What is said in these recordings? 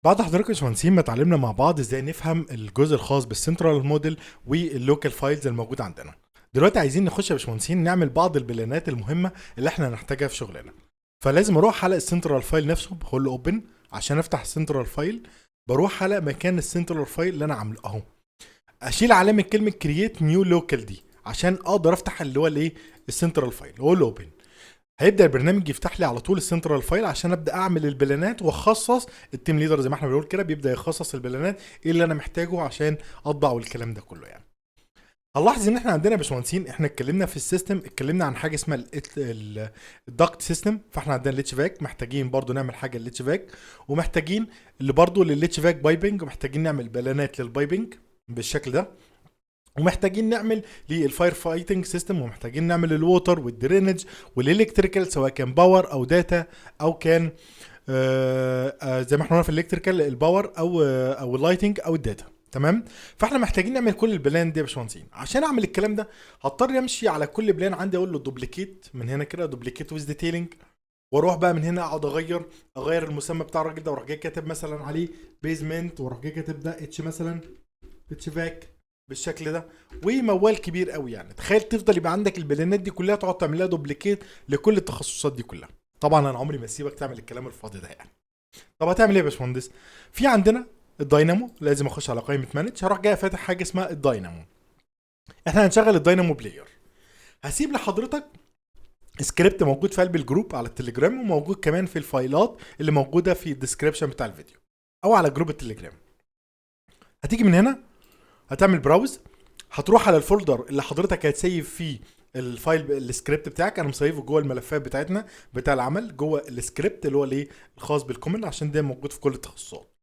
بعد حضرتك يا باشمهندسين ما اتعلمنا مع بعض ازاي نفهم الجزء الخاص بالسنترال موديل واللوكال فايلز الموجوده عندنا. دلوقتي عايزين نخش يا باشمهندسين نعمل بعض البيانات المهمه اللي احنا هنحتاجها في شغلنا. فلازم اروح على السنترال فايل نفسه، بقول له اوبن عشان افتح السنترال فايل. بروح على مكان السنترال فايل اللي انا عامله اهو، اشيل علامه كلمه كرييت نيو لوكال دي عشان اقدر افتح اللي هو الايه، السنترال فايل. اقول له اوبن، هيبدا البرنامج يفتح لي على طول السنترال فايل عشان ابدا اعمل البلانات واخصص. التيم ليدر زي ما احنا بنقول كده بيبدا يخصص البلانات، ايه اللي انا محتاجه عشان اطبع والكلام ده كله يعني. هنلاحظ ان احنا عندنا يا باشمهندسين، احنا اتكلمنا في السيستم، اتكلمنا عن حاجه اسمها الدكت سيستم. فاحنا عندنا الاتش فاك، محتاجين برضو نعمل حاجه للاتش فاك، ومحتاجين اللي برضو للاتش فاك بايبنج، ومحتاجين نعمل بلانات للبايبنج بالشكل ده، ومحتاجين نعمل للفاير فايتنج سيستم، ومحتاجين نعمل الووتر والدرينج والالكتريكال، سواء كان باور او داتا او كان زي ما احنا قلنا في الالكتريكال الباور او اللايتنج او الداتا. تمام. فاحنا محتاجين نعمل كل البلان دي يا باشمهندسين. عشان اعمل الكلام ده هضطر امشي على كل بلان عندي، اقول له دوبليكيت من هنا كده، دوبليكيت ويز ديتيلنج، واروح بقى من هنا اقعد اغير المسمى بتاع الراجل ده، واروح جاي كاتب مثلا عليه بيزمنت، واروح جاي كاتب ده اتش مثلا، اتش فاك بالشكل ده. وموال كبير قوي يعني، تخيل تفضل يبقى عندك البلانات دي كلها تقعد تعمل لها دوبليكيت لكل التخصصات دي كلها. طبعا انا عمري ما اسيبك تعمل الكلام الفاضي ده يعني. طب هتعمل ايه يا باشمهندس؟ في عندنا الداينامو، لازم اخش على قائمه مانج، هروح جاي فاتح حاجه اسمها الداينامو. احنا هنشغل الداينامو بلاير. هسيب لحضرتك سكريبت موجود في قلب الجروب على التليجرام، وموجود كمان في الفايلات اللي موجوده في الديسكريبشن بتاع الفيديو او على جروب التليجرام. هتيجي من هنا، هتعمل براوز، هتروح على الفولدر اللي حضرتك هتسيف فيه الفايل السكريبت بتاعك. انا مسيفه جوه الملفات بتاعتنا بتاع العمل، جوه السكريبت اللي هو الايه، الخاص بالكومن، عشان ده موجود في كل التخصصات.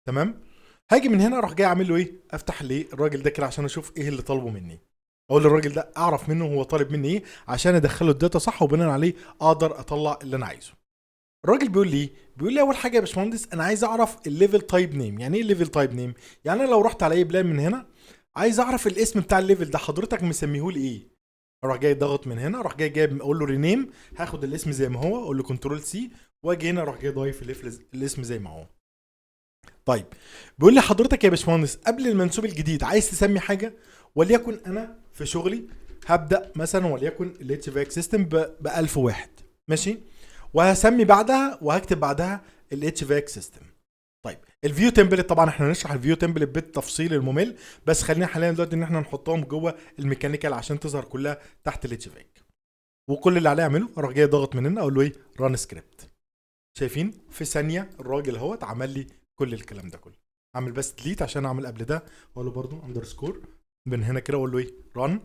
تمام. هاجي من هنا اروح جاي اعمل له ايه، افتح ليه الراجل ده كده عشان اشوف ايه اللي طالبه مني. اقول للراجل ده اعرف منه هو طالب مني ايه عشان ادخله الداتا صح، وبناء عليه اقدر اطلع اللي انا عايزه. الراجل بيقول لي ايه؟ بيقول لي اول حاجه يا باشمهندس انا عايز اعرف الليفل تايب نيم. يعني ايه الليفل تايب نيم؟ يعني انا لو رحت على اي بلان من هنا، عايز اعرف الاسم بتاع الليفل ده حضرتك مسميه لي ايه. اروح جاي ضغط من هنا، اروح جاي جايب اقول له رينيم، هاخد الاسم زي ما هو، اقول له كنترول سي، واجي هنا اروح جاي ضايف الاسم زي ما هو. طيب، بيقول لي حضرتك يا باشمهندس قبل المنسوب الجديد عايز تسمي حاجه، وليكن انا في شغلي هبدا مثلا وليكن الاتش فاك سيستم ب 1000 واحد، ماشي، وهسمي بعدها وهكتب بعدها الاتش فاك سيستم. طيب الفيو تمبلت، طبعا احنا هنشرح الفيو تمبلت بالتفصيل الممل، بس خلينا حاليا دلوقتي ان احنا نحطهم جوه الميكانيكال عشان تظهر كلها تحت الاتش فاك. وكل اللي عليه اعمله اروح جاي ضاغط من هنا، اقول له ايه، ران سكريبت. شايفين في ثانيه الراجل اهوت عمل لي كل الكلام ده كله. اعمل بس ديليت عشان اعمل قبل ده، اقول له برده اندرسكور من هنا كده، اقول له ايه، ران.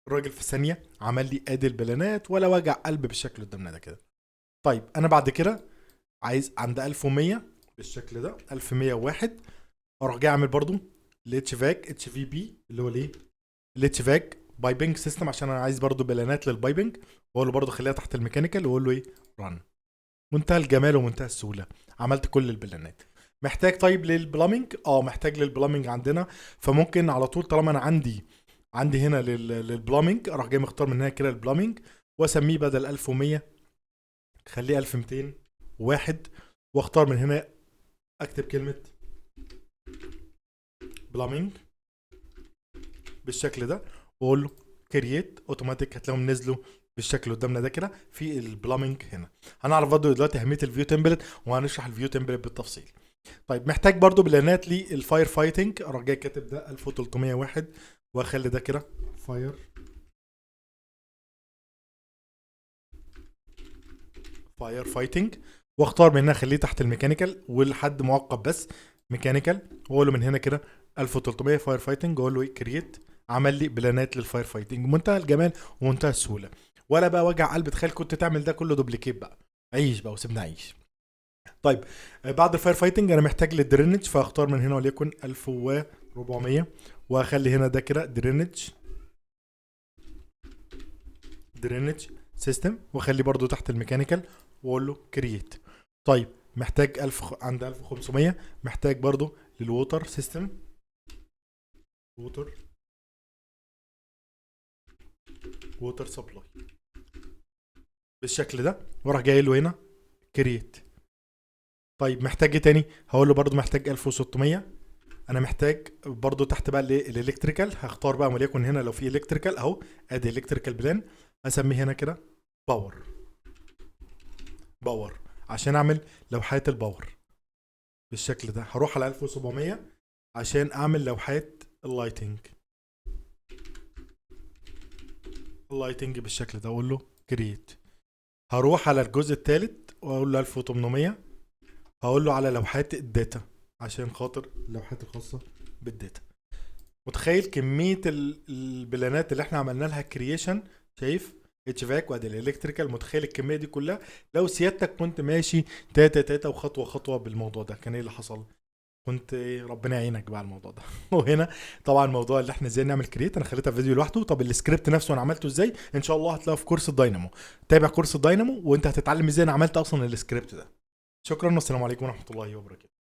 الراجل في ثانيه عمل لي ادي البلانات ولا وجع قلب بالشكل قدامنا ده كده. طيب انا بعد كده عايز عند 1100 بالشكل ده، 1101، اروح جاي اعمل برضو الاتش فاك اتش في بي اللي هو الايه، الاتش فاك بايبنج سيستم، عشان انا عايز برضو بلانات للبايبنج، واقول له برضو خليها تحت الميكانيكال، واقول له ايه، ران. منتهى الجمال ومنتهى السهوله، عملت كل البلانات. محتاج طيب للبلامينج، محتاج للبلامينج عندنا. فممكن على طول طالما انا عندي هنا للبلامينج، اروح جاي مختار من هنا كده البلامينج، واسميه بدل 1100 خليه 1201، واختار من هنا اكتب كلمه بلامينج بالشكل ده، واقول له كرييت اوتوماتيك، هتلاقيهم نزلوا بالشكل قدامنا ده كده في البلامينج هنا. هنعرف برضه دلوقتي اهميه الفيو تمبلت، وهنشرح الفيو تمبلت بالتفصيل. طيب محتاج برضه بلانات للفاير فايتنج، اروح جاي كاتب ده 1301، واخلي ده كده فاير فايتنج، واختار من هنا خليه تحت الميكانيكال ولحد معقب بس ميكانيكال، واقول له من هنا كده 1300 فاير فايتنج، واقول له ايه، كرييت. عمل لي بلانات للفاير فايتنج، منتهى الجمال ومنتهى السهوله، ولا بقى وجع قلب. تخيل كنت تعمل ده كله دوبليكيت بقى، عيش بقى وسيبنا عيش. طيب بعد الفاير فايتنج انا محتاج للدرينج، فاختار من هنا وليكن 1400، واخلي هنا ده كده درينج سيستم، واخلي برضو تحت الميكانيكال، واقول له كرييت. طيب محتاج 1000 عند 1500، محتاج برضو للووتر سيستم، ووتر ووتر سبلاي بالشكل ده، واروح جاي له هنا كرييت. طيب محتاج ايه تاني؟ هقول له برضو محتاج 1600. انا محتاج برضو تحت بقى الالكتريكال، هختار بقى وليكن هنا لو في الكتريكال اهو، ادي الكتريكال بلان، اسميه هنا كده باور. باور عشان اعمل لوحات الباور بالشكل ده. هروح على 1700 عشان اعمل لوحات اللايتنج. اللايتنج بالشكل ده، اقول له كرييت. هروح على الجزء الثالث واقول له 1800، هقول له على لوحات الداتا عشان خاطر اللوحات الخاصة بالداتا. متخيل كمية البلانات اللي احنا عملنا لها كرييشن؟ شايف اتش فاك وادي الالكتريكال، متخيل الكمية دي كلها؟ لو سيادتك كنت ماشي تاتا تاتا وخطوة خطوة بالموضوع ده كان ايه اللي حصل؟ كنت ربنا يعينك بقى على الموضوع ده. وهنا طبعا الموضوع اللي احنا ازاي نعمل كرييت انا خليتها فيديو لوحده. طب السكريبت نفسه انا عملته ازاي؟ ان شاء الله هتلاقيه في كورس الداينامو. تابع كورس الداينامو وانت هتتعلم ازاي انا عملت اصلا السكريبت ده. شكرا والسلام عليكم ورحمة الله وبركاته.